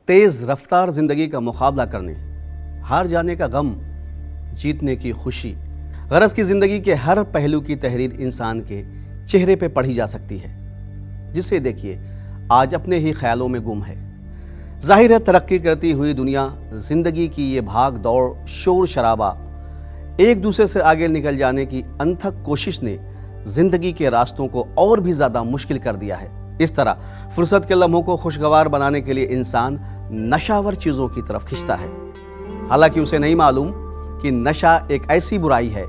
तेज़ रफ्तार ज़िंदगी का मुकाबला करने, हार जाने का गम, जीतने की खुशी, गरज की ज़िंदगी के हर पहलू की तहरीर इंसान के चेहरे पे पढ़ी जा सकती है, जिसे देखिए आज अपने ही ख्यालों में गुम है। जाहिर है तरक्की करती हुई दुनिया, ज़िंदगी की ये भाग दौड़, शोर शराबा, एक दूसरे से आगे निकल जाने की अनथक कोशिश ने ज़िंदगी के रास्तों को और भी ज़्यादा मुश्किल कर दिया है। इस तरह फुर्सत के लम्हों को खुशगवार बनाने के लिए इंसान नशावर चीज़ों की तरफ खिंचता है। हालांकि उसे नहीं मालूम कि नशा एक ऐसी बुराई है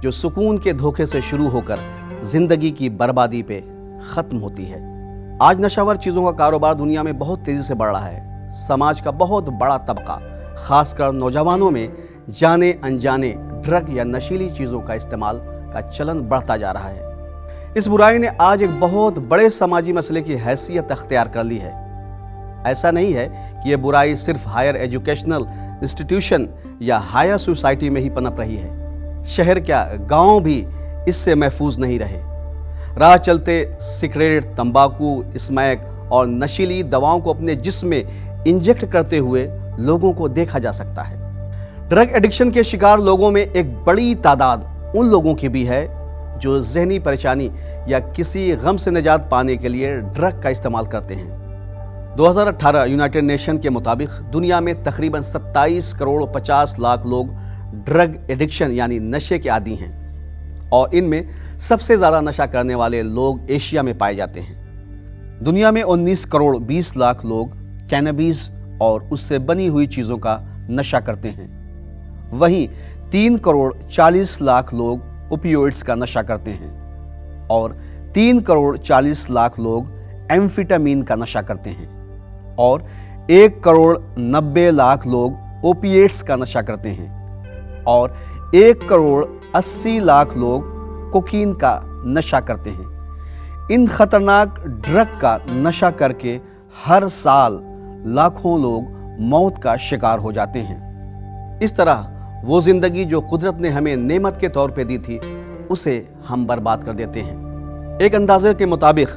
जो सुकून के धोखे से शुरू होकर ज़िंदगी की बर्बादी पे ख़त्म होती है। आज नशावर चीज़ों का कारोबार दुनिया में बहुत तेज़ी से बढ़ रहा है। समाज का बहुत बड़ा तबका, खासकर नौजवानों में जाने अनजाने ड्रग या नशीली चीज़ों का इस्तेमाल का चलन बढ़ता जा रहा है। इस बुराई ने आज एक बहुत बड़े समाजी मसले की हैसियत अख्तियार कर ली है। ऐसा नहीं है कि यह बुराई सिर्फ हायर एजुकेशनल इंस्टीट्यूशन या हायर सोसाइटी में ही पनप रही है। शहर क्या, गांव भी इससे महफूज नहीं रहे। राह चलते सिगरेट, तंबाकू, स्मैक और नशीली दवाओं को अपने जिस्म में इंजेक्ट करते हुए लोगों को देखा जा सकता है। ड्रग एडिक्शन के शिकार लोगों में एक बड़ी तादाद उन लोगों की भी है जो ज़हनी परेशानी या किसी गम से निजात पाने के लिए ड्रग का इस्तेमाल करते हैं। 2018 यूनाइटेड नेशन के मुताबिक दुनिया में तकरीबन 27 करोड़ 50 लाख लोग ड्रग एडिक्शन यानी नशे के आदी हैं, और इनमें सबसे ज़्यादा नशा करने वाले लोग एशिया में पाए जाते हैं। दुनिया में 19 करोड़ 20 लाख लोग कैनबिस और उससे बनी हुई चीज़ों का नशा करते हैं। वहीं 3 करोड़ 40 लाख लोग ओपियोइड्स का नशा करते हैं और 3 करोड़ 40 लाख लोग एम्फेटामीन का नशा करते हैं और 1 करोड़ 90 लाख लोग ओपिएट्स का नशा करते हैं और 1 करोड़ 80 लाख लोग कोकीन का नशा करते हैं। इन खतरनाक ड्रग का नशा करके हर साल लाखों लोग मौत का शिकार हो जाते हैं। इस तरह वो जिंदगी जो कुदरत ने हमें नेमत के तौर पे दी थी, उसे हम बर्बाद कर देते हैं। एक अंदाजे के मुताबिक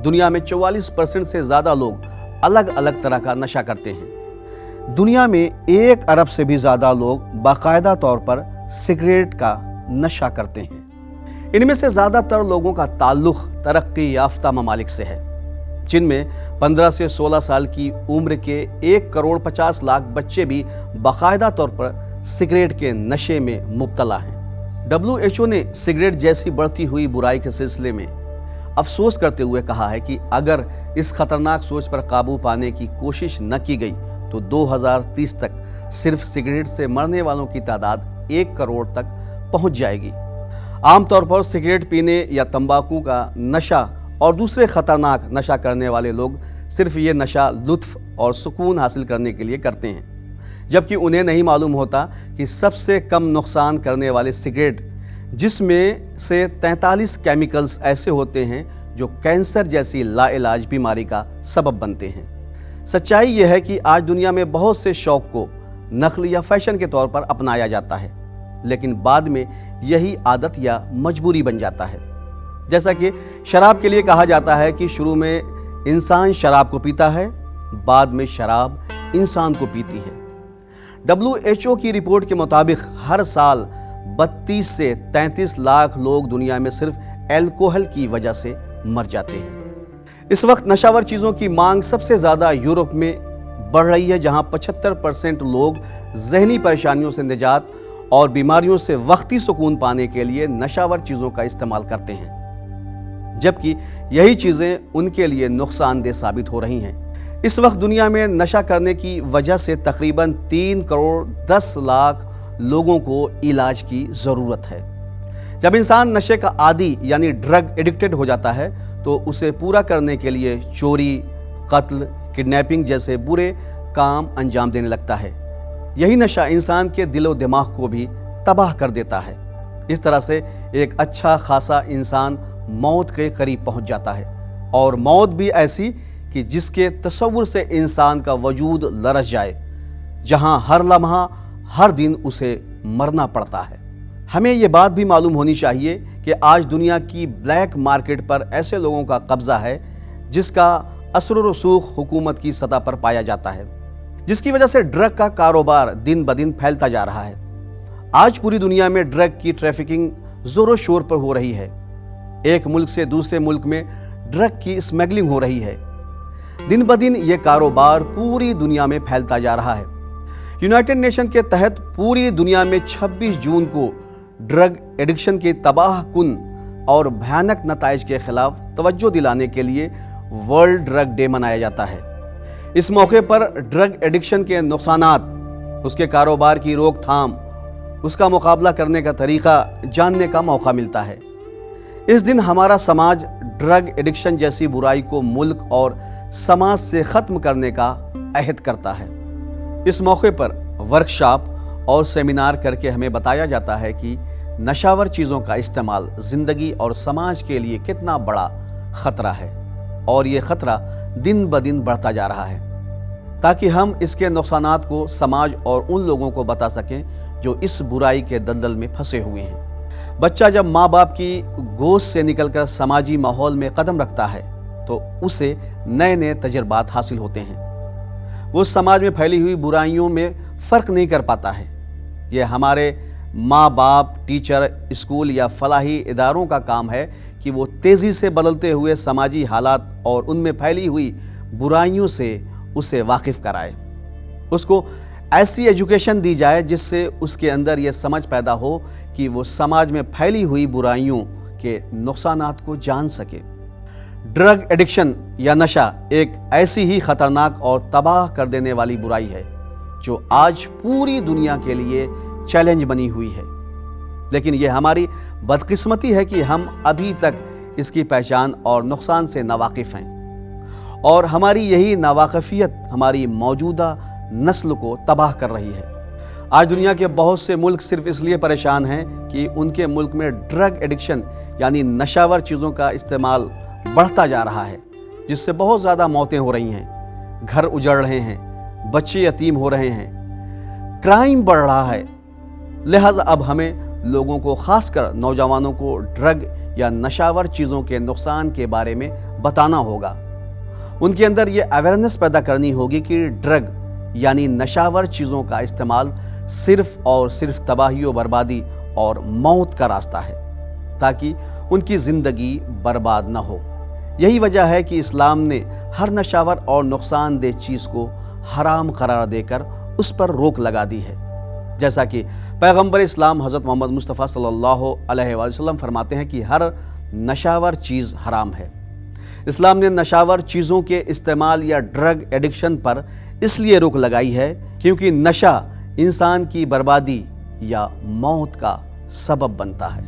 दुनिया में 44% से ज़्यादा लोग अलग अलग तरह का नशा करते हैं। दुनिया में 1 अरब से भी ज़्यादा लोग बाकायदा तौर पर सिगरेट का नशा करते हैं। इनमें से ज़्यादातर लोगों का ताल्लुक़ तरक्की याफ्ता ममालिक से है, जिनमें 15 से 16 साल की उम्र के 1 करोड़ 50 लाख बच्चे भी बाकायदा तौर पर सिगरेट के नशे में मुब्तला हैं। WHO ने सिगरेट जैसी बढ़ती हुई बुराई के सिलसिले में अफसोस करते हुए कहा है कि अगर इस खतरनाक सोच पर काबू पाने की कोशिश न की गई तो 2030 तक सिर्फ सिगरेट से मरने वालों की तादाद 1 करोड़ तक पहुंच जाएगी। आमतौर पर सिगरेट पीने या तंबाकू का नशा और दूसरे खतरनाक नशा करने वाले लोग सिर्फ ये नशा लुत्फ और सुकून हासिल करने के लिए करते हैं, जबकि उन्हें नहीं मालूम होता कि सबसे कम नुकसान करने वाले सिगरेट, जिसमें से 43 केमिकल्स ऐसे होते हैं जो कैंसर जैसी लाइलाज बीमारी का सबब बनते हैं। सच्चाई यह है कि आज दुनिया में बहुत से शौक को नकल या फैशन के तौर पर अपनाया जाता है, लेकिन बाद में यही आदत या मजबूरी बन जाता है। जैसा कि शराब के लिए कहा जाता है कि शुरू में इंसान शराब को पीता है, बाद में शराब इंसान को पीती है। WHO की रिपोर्ट के मुताबिक हर साल 32 से 33 लाख लोग दुनिया में सिर्फ अल्कोहल की वजह से मर जाते हैं। इस वक्त नशावर चीज़ों की मांग सबसे ज़्यादा यूरोप में बढ़ रही है, जहां 75% लोग ज़हनी परेशानियों से निजात और बीमारियों से वक्ती सुकून पाने के लिए नशावर चीज़ों का इस्तेमाल करते हैं, जबकि यही चीज़ें उनके लिए नुकसानदेह साबित हो रही हैं। इस वक्त दुनिया में नशा करने की वजह से तकरीबन 3 करोड़ 10 लाख लोगों को इलाज की ज़रूरत है। जब इंसान नशे का आदी यानी ड्रग एडिक्टेड हो जाता है तो उसे पूरा करने के लिए चोरी, कत्ल, किडनैपिंग जैसे बुरे काम अंजाम देने लगता है। यही नशा इंसान के दिलो दिमाग को भी तबाह कर देता है। इस तरह से एक अच्छा खासा इंसान मौत के करीब पहुंच जाता है, और मौत भी ऐसी कि जिसके तसव्वुर से इंसान का वजूद लरज़ जाए, जहां हर लम्हा हर दिन उसे मरना पड़ता है। हमें ये बात भी मालूम होनी चाहिए कि आज दुनिया की ब्लैक मार्केट पर ऐसे लोगों का कब्ज़ा है जिसका असर व रसूख हुकूमत की सतह पर पाया जाता है। جس کی وجہ سے ڈرگ کا کاروبار دن بدن پھیلتا جا رہا ہے۔ آج پوری دنیا میں ڈرگ کی ٹریفکنگ زور و شور پر ہو رہی ہے۔ ایک ملک سے دوسرے ملک میں ڈرگ کی اسمگلنگ ہو رہی ہے۔ دن بدن یہ کاروبار پوری دنیا میں پھیلتا جا رہا ہے۔ یونائٹڈ نیشن کے تحت پوری دنیا میں 26 جون کو ڈرگ ایڈکشن کے تباہ کن اور بھیانک نتائج کے خلاف توجہ دلانے کے لیے ورلڈ ڈرگ ڈے منایا جاتا ہے۔ اس موقع پر ڈرگ ایڈکشن کے نقصانات، اس کے کاروبار کی روک تھام، اس کا مقابلہ کرنے کا طریقہ جاننے کا موقع ملتا ہے۔ اس دن ہمارا سماج ڈرگ ایڈکشن جیسی برائی کو ملک اور سماج سے ختم کرنے کا عہد کرتا ہے۔ اس موقع پر ورکشاپ اور سیمینار کر کے ہمیں بتایا جاتا ہے کہ نشاور چیزوں کا استعمال زندگی اور سماج کے لیے کتنا بڑا خطرہ ہے، اور یہ خطرہ دن بدن بڑھتا جا رہا ہے، تاکہ ہم اس کے نقصانات کو سماج اور ان لوگوں کو بتا سکیں جو اس برائی کے دلدل میں پھنسے ہوئے ہیں۔ بچہ جب ماں باپ کی گود سے نکل کر سماجی ماحول میں قدم رکھتا ہے تو اسے نئے نئے تجربات حاصل ہوتے ہیں۔ وہ سماج میں پھیلی ہوئی برائیوں میں فرق نہیں کر پاتا ہے۔ یہ ہمارے ماں باپ، ٹیچر، اسکول یا فلاحی اداروں کا کام ہے کہ وہ تیزی سے بدلتے ہوئے سماجی حالات اور ان میں پھیلی ہوئی برائیوں سے اسے واقف کرائے۔ اس کو ایسی ایجوکیشن دی جائے جس سے اس کے اندر یہ سمجھ پیدا ہو کہ وہ سماج میں پھیلی ہوئی برائیوں کے نقصانات کو جان سکے۔ ڈرگ ایڈکشن یا نشہ ایک ایسی ہی خطرناک اور تباہ کر دینے والی برائی ہے جو آج پوری دنیا کے لیے چیلنج بنی ہوئی ہے، لیکن یہ ہماری بدقسمتی ہے کہ ہم ابھی تک اس کی پہچان اور نقصان سے ناواقف ہیں، اور ہماری یہی ناواقفیت ہماری موجودہ نسل کو تباہ کر رہی ہے۔ آج دنیا کے بہت سے ملک صرف اس لیے پریشان ہیں کہ ان کے ملک میں ڈرگ ایڈکشن یعنی نشاور چیزوں کا استعمال بڑھتا جا رہا ہے، جس سے بہت زیادہ موتیں ہو رہی ہیں، گھر اجڑ رہے ہیں، بچے یتیم ہو رہے ہیں، کرائم بڑھ رہا ہے۔ لہٰذا اب ہمیں لوگوں کو، خاص کر نوجوانوں کو ڈرگ یا نشاور چیزوں کے نقصان کے بارے میں بتانا ہوگا۔ ان کے اندر یہ اویئرنیس پیدا کرنی ہوگی کہ ڈرگ یعنی نشاور چیزوں کا استعمال صرف اور صرف تباہی و بربادی اور موت کا راستہ ہے، تاکہ ان کی زندگی برباد نہ ہو۔ یہی وجہ ہے کہ اسلام نے ہر نشاور اور نقصان دہ چیز کو حرام قرار دے کر اس پر روک لگا دی ہے، جیسا کہ پیغمبر اسلام حضرت محمد مصطفیٰ صلی اللہ علیہ وآلہ وسلم فرماتے ہیں کہ ہر نشاور چیز حرام ہے۔ اسلام نے نشاور چیزوں کے استعمال یا ڈرگ ایڈکشن پر اس لیے روک لگائی ہے کیونکہ نشہ انسان کی بربادی یا موت کا سبب بنتا ہے۔